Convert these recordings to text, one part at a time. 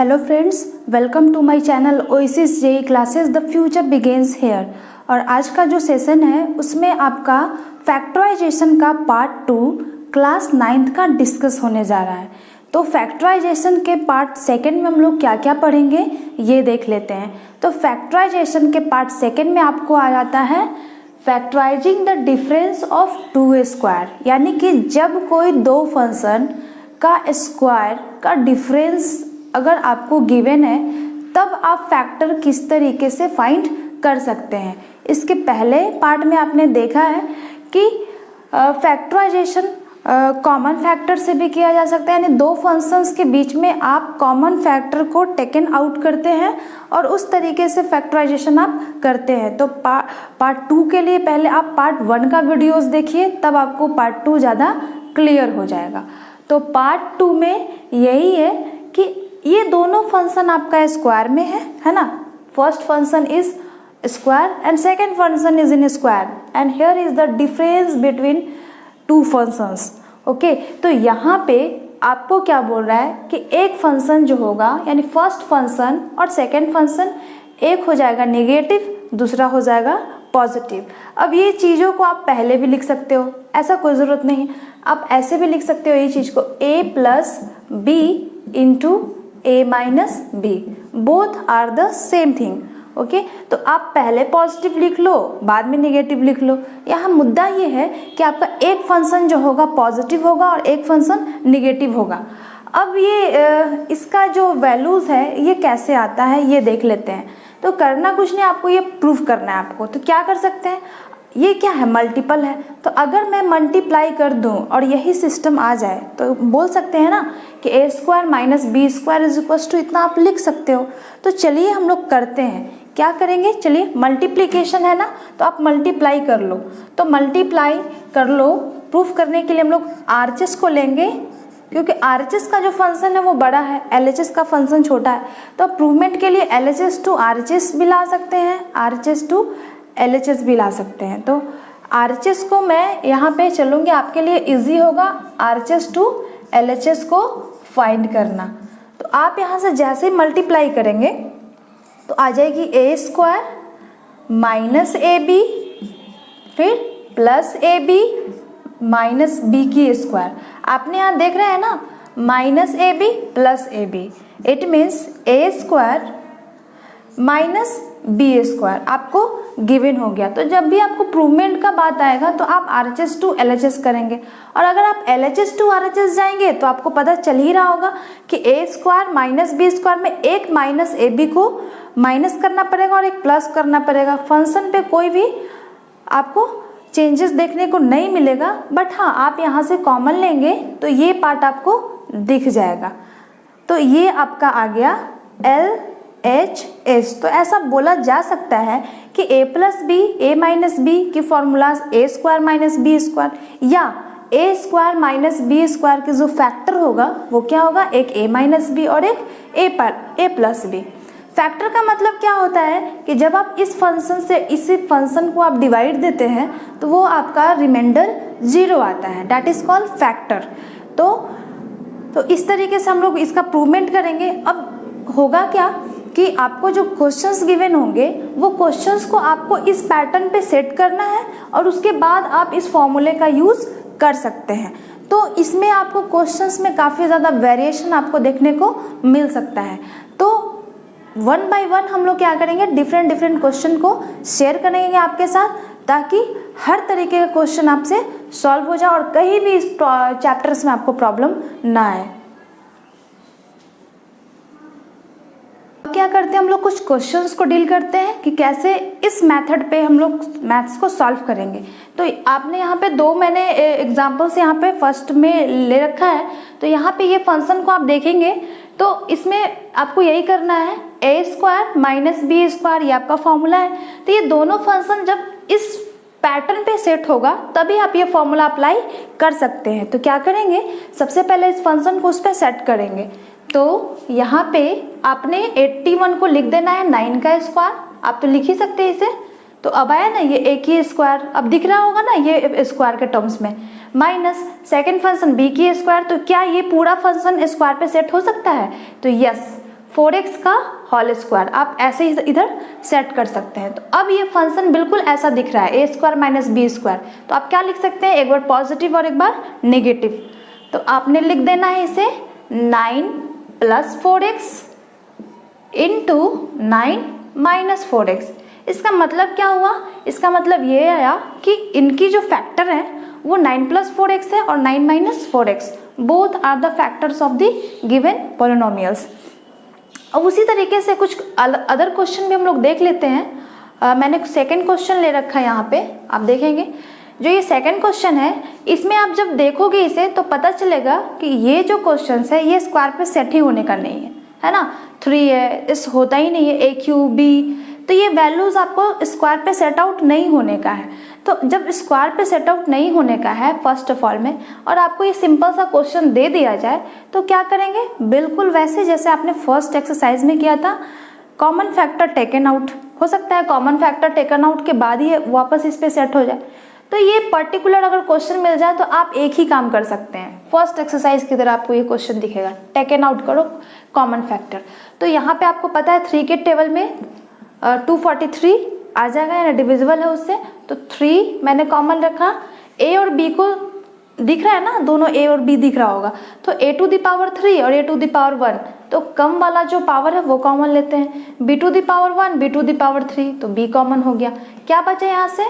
Hello friends, welcome to my channel Oasis JEE classes the future begins here. और आज का जो session है उसमें आपका फैक्टराइजेशन का पार्ट 2 क्लास 9th का डिस्कस होने जा रहा है। तो फैक्टराइजेशन के पार्ट सेकंड में हम लोग क्या क्या पढ़ेंगे ये देख लेते हैं। तो फैक्टराइजेशन के पार्ट सेकंड में आपको आ जाता है factorising the difference of two square, यानी कि जब कोई दो फंक्शन का स्क्वायर का डिफरेंस अगर आपको गिवन है तब आप फैक्टर किस तरीके से फाइंड कर सकते हैं। इसके पहले पार्ट में आपने देखा है कि फैक्टराइजेशन कॉमन फैक्टर से भी किया जा सकता है, यानी दो फंक्शंस के बीच में आप कॉमन फैक्टर को टेकन आउट करते हैं और उस तरीके से फैक्टराइजेशन आप करते हैं। तो पार्ट 2 के लिए पहले आप पार्ट 1 का वीडियोस देखिए, तब आपको पार्ट 2 ज़्यादा क्लियर हो जाएगा। तो पार्ट 2 में यही है कि ये दोनों फंक्शन आपका स्क्वायर में है ना। First function is square and second function is in square and here is the difference between two functions. Okay, तो यहाँ पे आपको क्या बोल रहा है कि एक फंक्शन जो होगा यानी फर्स्ट फंक्शन और सेकेंड फंक्शन, एक हो जाएगा नेगेटिव, दूसरा हो जाएगा पॉजिटिव। अब ये चीज़ों को आप पहले भी लिख सकते हो, ऐसा कोई ज़रूरत नहीं। आप ऐसे भी लिख सकते हो ये चीज़ को a plus B into a minus B, both are the same thing. Okay, तो आप पहले पॉजिटिव लिख लो, बाद में नेगेटिव लिख लो। यहाँ मुद्दा ये है कि आपका एक फंक्शन जो होगा पॉजिटिव होगा और एक फंक्शन नेगेटिव होगा। अब ये इसका जो वैल्यूज़ है ये कैसे आता है ये देख लेते हैं। तो करना कुछ नहीं, आपको ये प्रूफ करना है आपको। तो क्या कर सकते हैं, ये क्या है, मल्टीपल है। तो अगर मैं मल्टीप्लाई कर दूं और यही सिस्टम आ जाए तो बोल सकते हैं ना कि a square minus B square is equal to इतना आप लिख सकते हो। तो चलिए हम लोग करते हैं, क्या करेंगे, चलिए मल्टीप्लिकेशन है ना, तो आप मल्टीप्लाई कर लो। तो मल्टीप्लाई कर लो, प्रूफ करने के लिए हम लोग RHS को लेंगे, क्योंकि RHS का जो फंक्शन है वो बड़ा है, LHS का फंक्शन छोटा है। तो प्रूवमेंट के लिए LHS टू RHS भी ला सकते हैं, RHS टू LHS भी ला सकते हैं। तो RHS को मैं यहाँ पे चलूँगी, आपके लिए इजी होगा RHS टू LHS को फाइंड करना। तो आप यहाँ से जैसे ही मल्टीप्लाई करेंगे तो आ जाएगी a square minus A B, फिर plus A B minus B की स्क्वायर। आपने यहाँ देख रहे हैं ना, minus A B plus A B, it means a square minus B square आपको गिवन हो गया। तो जब भी आपको प्रूवमेंट का बात आएगा तो आप RHS टू LHS करेंगे, और अगर आप LHS टू RHS जाएंगे तो आपको पता चल ही रहा होगा कि a square minus B square में एक माइनस ए बी को माइनस करना पड़ेगा और एक प्लस करना पड़ेगा। फंक्शन पे कोई भी आपको चेंजेस देखने को नहीं मिलेगा, बट हाँ आप यहाँ से कॉमन लेंगे तो ये पार्ट आपको दिख जाएगा। तो ये आपका आ गया LHS। तो ऐसा बोला जा सकता है कि a plus B, a minus B की formulas a square minus B square, या a square minus B square के जो फैक्टर होगा वो क्या होगा, एक a माइनस बी और एक a प्लस बी। फैक्टर का मतलब क्या होता है कि जब आप इस फंक्शन से इसी फंक्शन को आप डिवाइड देते हैं तो वो आपका रिमाइंडर 0 आता है, दैट इज कॉल्ड फैक्टर। तो इस तरीके से हम लोग इसका प्रूवमेंट करेंगे। अब होगा क्या कि आपको जो क्वेश्चंस गिवन होंगे वो क्वेश्चंस को आपको इस पैटर्न पे सेट करना है और उसके बाद आप इस फॉर्मूले का यूज़ कर सकते हैं। तो इसमें आपको क्वेश्चंस में काफ़ी ज़्यादा वेरिएशन आपको देखने को मिल सकता है। तो 1 बाय 1 हम लोग क्या करेंगे, डिफरेंट क्वेश्चन को शेयर करेंगे आपके साथ, ताकि हर तरीके का क्वेश्चन आपसे सॉल्व हो जाए और कहीं भी इस चैप्टर्स में आपको प्रॉब्लम ना आए। क्या करते हैं हम लोग, कुछ क्वेश्चंस को डील करते हैं कि कैसे इस मेथड पे हम लोग मैथ्स को सॉल्व करेंगे। तो आपने यहाँ पे दो मैंने एग्जांपल्स यहाँ पे फर्स्ट में ले रखा है। तो यहाँ पे ये फंक्शन को आप देखेंगे तो इसमें आपको यही करना है, a square minus B square, ये आपका फॉर्मूला है। तो ये दोनों फंक्शन जब इस पैटर्न पे सेट होगा तभी आप ये फॉर्मूला अप्लाई कर सकते हैं। तो क्या करेंगे, सबसे पहले इस फंक्शन को उस पर सेट करेंगे। तो यहाँ पे आपने 81 को लिख देना है 9 का स्क्वायर, आप तो लिख ही सकते हैं इसे। तो अब आया ना ये a की स्क्वायर, अब दिख रहा होगा ना ये स्क्वायर के टर्म्स में, माइनस सेकेंड फंक्शन b की स्क्वायर। तो क्या ये पूरा फंक्शन स्क्वायर पे सेट हो सकता है, तो यस 4x का होल स्क्वायर, आप ऐसे ही इधर सेट कर सकते हैं। तो अब ये फंक्शन बिल्कुल ऐसा दिख रहा है, ए स्क्वायर माइनस बी स्क्वायर। तो आप क्या लिख सकते हैं, एक बार पॉजिटिव और एक बार नेगेटिव। तो आपने लिख देना है इसे 9 plus 4x into 9 minus 4x। इसका मतलब क्या हुआ, इसका मतलब ये आया कि इनकी जो फैक्टर है वो 9 प्लस 4x है और 9 minus 4x, both are the factors of the given polynomials. अब उसी तरीके से कुछ अदर क्वेश्चन भी हम लोग देख लेते हैं। मैंने सेकंड क्वेश्चन ले रखा है यहाँ पे, आप देखेंगे जो ये सेकंड क्वेश्चन है, इसमें आप जब देखोगे इसे तो पता चलेगा कि ये जो क्वेश्चन है ये स्क्वायर पे सेट ही होने का नहीं है ना। 3 है, इस होता ही नहीं है, ए क्यू बी, तो ये वैल्यूज आपको स्क्वायर पे सेट आउट नहीं होने का है। तो जब स्क्वायर पे सेट आउट नहीं होने का है फर्स्ट ऑफ ऑल में, और आपको ये सिंपल सा क्वेश्चन दे दिया जाए, तो क्या करेंगे, बिल्कुल वैसे जैसे आपने फर्स्ट एक्सरसाइज में किया था, कॉमन फैक्टर टेकन आउट। हो सकता है कॉमन फैक्टर टेकन आउट के बाद ही वापस इस पे सेट हो जाए। तो ये पर्टिकुलर अगर क्वेश्चन मिल जाए तो आप एक ही काम कर सकते हैं, फर्स्ट एक्सरसाइज की तरह आपको ये क्वेश्चन दिखेगा, टेकन आउट करो कॉमन फैक्टर। तो यहाँ पे आपको पता है 3 के टेबल में 243 आ जाएगा, यानी डिविजिबल है उससे। तो 3 मैंने कॉमन रखा, ए और बी को दिख रहा है ना, दोनों ए और बी दिख रहा होगा, तो ए टू द पावर 3 और ए टू द पावर 1, तो कम वाला जो पावर है वो कॉमन लेते हैं। B to the power 1, B to the power 3, तो बी कॉमन हो गया। क्या बचा यहाँ से,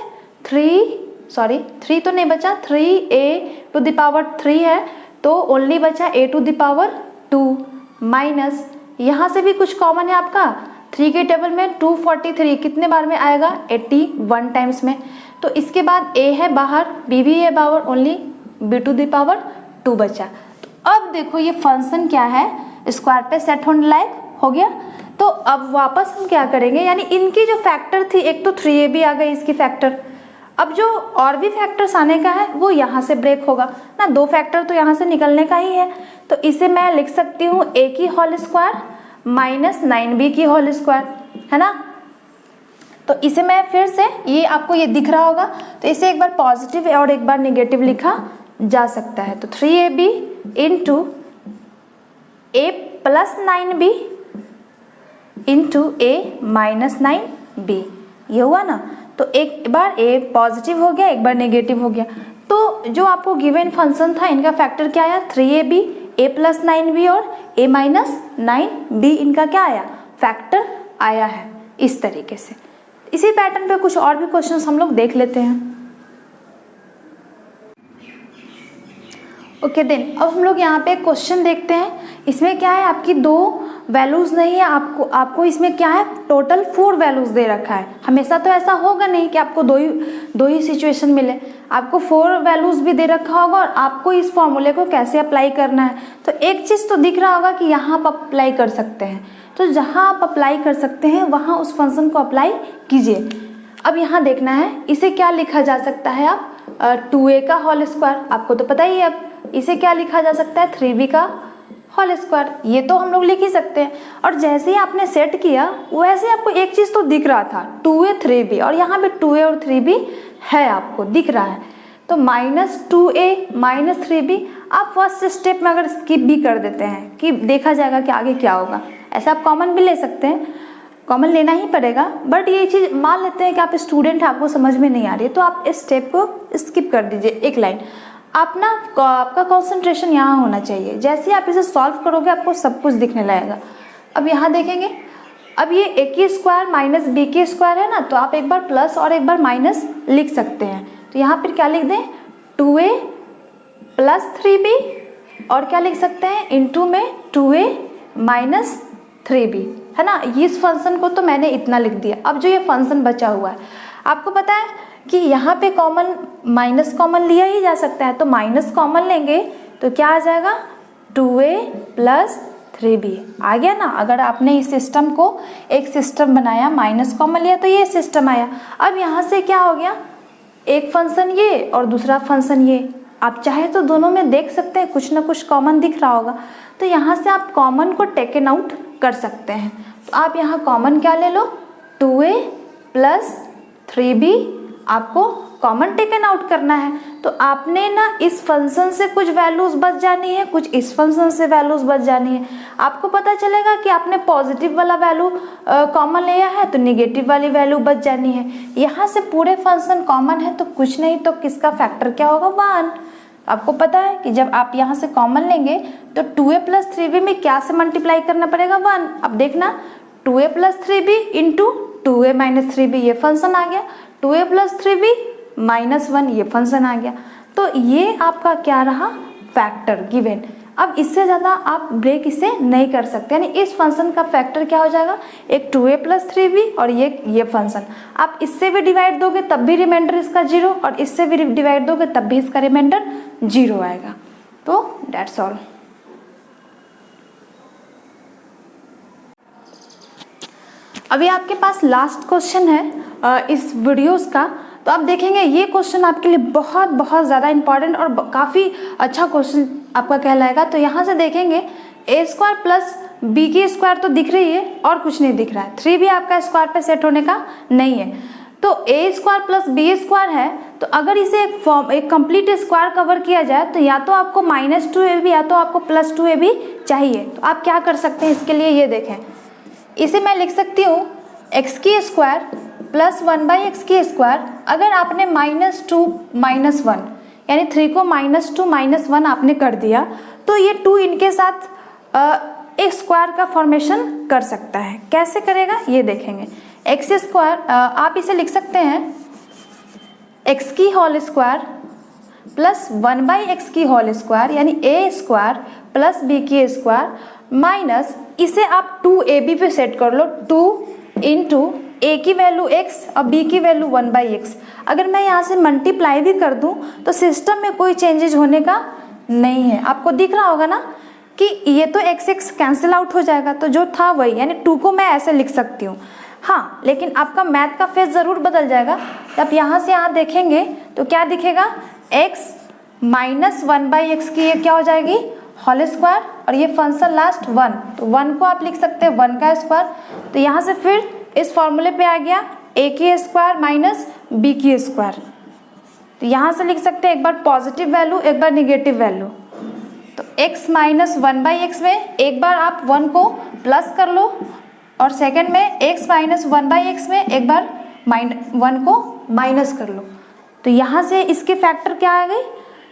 3 तो नहीं बचा, 3a टू द पावर 3 है, तो ओनली बचा a to the power 2 minus, यहाँ से भी कुछ कॉमन है आपका, 3 के टेबल में 243 कितने बार में आएगा, 81 टाइम्स में। तो इसके बाद a है बाहर, b भी है बाहर, only b to the power 2 बचा। तो अब देखो ये फंक्शन क्या है, स्क्वायर पे सेट होने लायक हो गया। तो अब वापस हम क्या करेंगे, यानी इनकी जो फैक्टर थी, एक तो 3ab आ गई इसकी फैक्टर, अब जो और भी फैक्टर्स आने का है वो यहाँ से ब्रेक होगा ना, 2 फैक्टर तो यहाँ से निकलने का ही है। तो इसे मैं लिख सकती हूँ a की होल स्क्वायर माइनस 9b की होल स्क्वायर, है ना। तो इसे मैं फिर से, ये आपको ये दिख रहा होगा, तो इसे एक बार पॉजिटिव और एक बार नेगेटिव लिखा जा सकता है। तो 3ab into a plus 9b into a minus 9b, ये हुआ ना। तो एक बार a पॉजिटिव हो गया, एक बार नेगेटिव हो गया। तो जो आपको गिवन फंक्शन था, इनका फैक्टर क्या आया, 3ab, a प्लस 9b और a माइनस 9b, इनका क्या आया, फैक्टर आया है इस तरीके से। इसी पैटर्न पे कुछ और भी क्वेश्चंस हम लोग देख लेते हैं। ओके देन, अब हम लोग यहाँ पे क्वेश्चन देखते हैं। इसमें क्या है, आपकी 2 वैल्यूज़ नहीं है, आपको इसमें क्या है, टोटल 4 वैल्यूज़ दे रखा है। हमेशा तो ऐसा होगा नहीं कि आपको दो ही सिचुएशन मिले, आपको 4 वैल्यूज़ भी दे रखा होगा और आपको इस फॉर्मूले को कैसे अप्लाई करना है। तो एक चीज़ तो दिख रहा होगा कि यहाँ आप अप्लाई कर सकते हैं, तो जहाँ आप अप्लाई कर सकते हैं वहाँ उस फंक्शन को अप्लाई कीजिए। अब यहाँ देखना है, इसे क्या लिखा जा सकता है, आप 2a का होल स्क्वायर, आपको तो पता ही है। अब इसे क्या लिखा जा सकता है, 3b का होल स्क्वायर, ये तो हम लोग लिख ही सकते हैं। और जैसे ही आपने सेट किया वैसे आपको एक चीज़ तो दिख रहा था, 2a 3b, और यहाँ पे 2a और 3b है, आपको दिख रहा है। तो माइनस 2a माइनस 3b, आप फर्स्ट स्टेप में अगर स्किप भी कर देते हैं कि देखा जाएगा कि आगे क्या होगा, ऐसा आप कॉमन भी ले सकते हैं, कॉमन लेना ही पड़ेगा। बट ये चीज़ मान लेते हैं कि आप स्टूडेंट हैं, आपको समझ में नहीं आ रही है, तो आप इस स्टेप को स्किप कर दीजिए, एक लाइन। आप ना, आपका कंसंट्रेशन यहाँ होना चाहिए। जैसे ही आप इसे सॉल्व करोगे आपको सब कुछ दिखने लगेगा। अब यहाँ देखेंगे, अब ये a की स्क्वायर माइनस b की स्क्वायर है ना, तो आप एक बार प्लस और एक बार माइनस लिख सकते हैं। तो यहाँ पर क्या लिख दें, 2a प्लस 3b, और क्या लिख सकते हैं, इंटू में 2a माइनस 3b, है ना। इस फंक्शन को तो मैंने इतना लिख दिया। अब जो ये फंक्शन बचा हुआ है, आपको पता है कि यहाँ पे कॉमन माइनस कॉमन लिया ही जा सकता है, तो माइनस कॉमन लेंगे तो क्या आ जाएगा, 2a प्लस 3b आ गया ना। अगर आपने इस सिस्टम को एक सिस्टम बनाया, माइनस कॉमन लिया तो ये सिस्टम आया। अब यहाँ से क्या हो गया, एक फंक्शन ये और दूसरा फंक्शन ये, आप चाहे तो दोनों में देख सकते हैं, कुछ ना कुछ कॉमन दिख रहा होगा। तो यहाँ से आप कॉमन को टेकन आउट कर सकते हैं। तो आप यहाँ कॉमन क्या ले लो, 2a प्लस 3b आपको कॉमन टेकन आउट करना है। तो आपने ना इस फंक्शन से कुछ वैल्यूज बच जानी है, कुछ इस फंक्शन से वैल्यूज बच जानी है। आपको पता चलेगा कि आपने पॉजिटिव वाला वैल्यू कॉमन लिया है तो निगेटिव वाली वैल्यू बच जानी है। यहाँ से पूरे फंक्शन कॉमन है तो कुछ नहीं तो किसका फैक्टर क्या होगा, 1। आपको पता है कि जब आप यहाँ से कॉमन लेंगे तो 2a + 3b में क्या से मल्टीप्लाई करना पड़ेगा, 1। अब देखना 2a + 3b into 2a - 3b ये फंक्शन आ गया, 2a + 3b - 1 ये फंक्शन आ गया। तो ये आपका क्या रहा, फैक्टर गिवन। अब इससे ज़्यादा आप ब्रेक इसे नहीं कर सकते, यानी इस फंक्शन का फैक्टर क्या हो जाएगा, एक 2a + 3b और ये फंक्शन। आप इससे भी डिवाइड दोगे तब भी रिमाइंडर इसका 0 और इससे भी डिवाइड दोगे तब भी इसका रिमाइंडर 0 आएगा। तो दैट्स ऑल। अभी आपके पास लास्ट क्वेश्चन है इस वीडियोस का। तो आप देखेंगे ये क्वेश्चन आपके लिए बहुत बहुत ज़्यादा इंपॉर्टेंट और काफ़ी अच्छा क्वेश्चन आपका कहलाएगा। तो यहाँ से देखेंगे a² + b² तो दिख रही है और कुछ नहीं दिख रहा है, 3 भी आपका स्क्वायर पे सेट होने का नहीं है। तो a² + b² है, तो अगर इसे एक कंप्लीट स्क्वायर कवर किया जाए तो या तो आपको -2ab या तो आपको +2ab चाहिए। तो आप क्या कर सकते हैं इसके लिए, ये देखें, इसे मैं लिख सकती हूँ x² + 1/x²। अगर आपने -2 - 1 यानी 3 को -2 - 1 आपने कर दिया तो ये 2 इनके साथ एक स्क्वायर का फॉर्मेशन कर सकता है। कैसे करेगा ये देखेंगे। x² आप इसे लिख सकते हैं x² + 1/x² यानी a² + b² माइनस इसे आप 2ab पे सेट कर लो, 2 इंटू a की वैल्यू x और b की वैल्यू 1/x। अगर मैं यहाँ से मल्टीप्लाई भी कर दूँ तो सिस्टम में कोई चेंजेस होने का नहीं है। आपको दिख रहा होगा ना कि ये तो x कैंसिल आउट हो जाएगा, तो जो था वही, यानी 2 को मैं ऐसे लिख सकती हूँ। हाँ, लेकिन आपका मैथ का फेस ज़रूर बदल जाएगा। जब यहाँ से यहाँ देखेंगे तो क्या दिखेगा, x - 1/x की ये क्या हो जाएगी, होल स्क्वायर, और ये फंक्शन लास्ट 1, तो 1 को आप लिख सकते हैं 1 का स्क्वायर। तो यहाँ से फिर इस फॉर्मूले पे आ गया a² - b²। तो यहाँ से लिख सकते हैं एक बार पॉजिटिव वैल्यू एक बार निगेटिव वैल्यू। तो x - 1/x में एक बार आप 1 को प्लस कर लो और सेकंड में x - 1/x में एक बार 1 को माइनस कर लो। तो यहाँ से इसके फैक्टर क्या आ गई,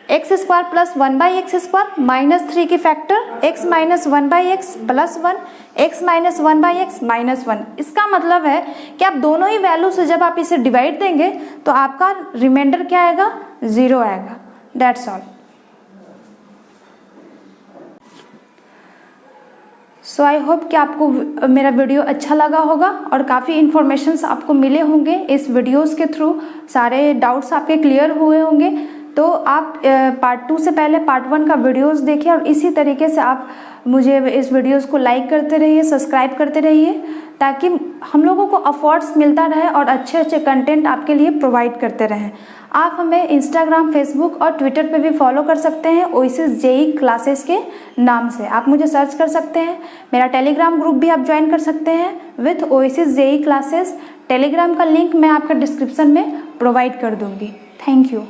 x² + 1/x² -3 की factor x - 1/x + 1 x - 1/x -1। इसका मतलब है कि आप दोनों ही वैल्यू से जब आप इसे डिवाइड देंगे तो आपका रिमाइंडर क्या आएगा, 0 आएगा। That's all. So I hope कि आपको मेरा वीडियो अच्छा लगा होगा और काफ़ी इन्फॉर्मेशंस आपको मिले होंगे इस वीडियोस के थ्रू, सारे डाउट्स आपके क्लियर हुए होंगे। तो आप पार्ट 2 से पहले पार्ट 1 का वीडियोस देखिए और इसी तरीके से आप मुझे इस वीडियोस को लाइक करते रहिए, सब्सक्राइब करते रहिए, ताकि हम लोगों को अफोर्ड्स मिलता रहे और अच्छे अच्छे कंटेंट आपके लिए प्रोवाइड करते रहें। आप हमें इंस्टाग्राम, फेसबुक और ट्विटर पे भी फॉलो कर सकते हैं ओएसिस जेई क्लासेस के नाम से। आप मुझे सर्च कर सकते हैं। मेरा टेलीग्राम ग्रुप भी आप ज्वाइन कर सकते हैं with Oasis JEE classes. Telegram का लिंक मैं आपका डिस्क्रिप्शन में प्रोवाइड कर दूँगी। Thank you.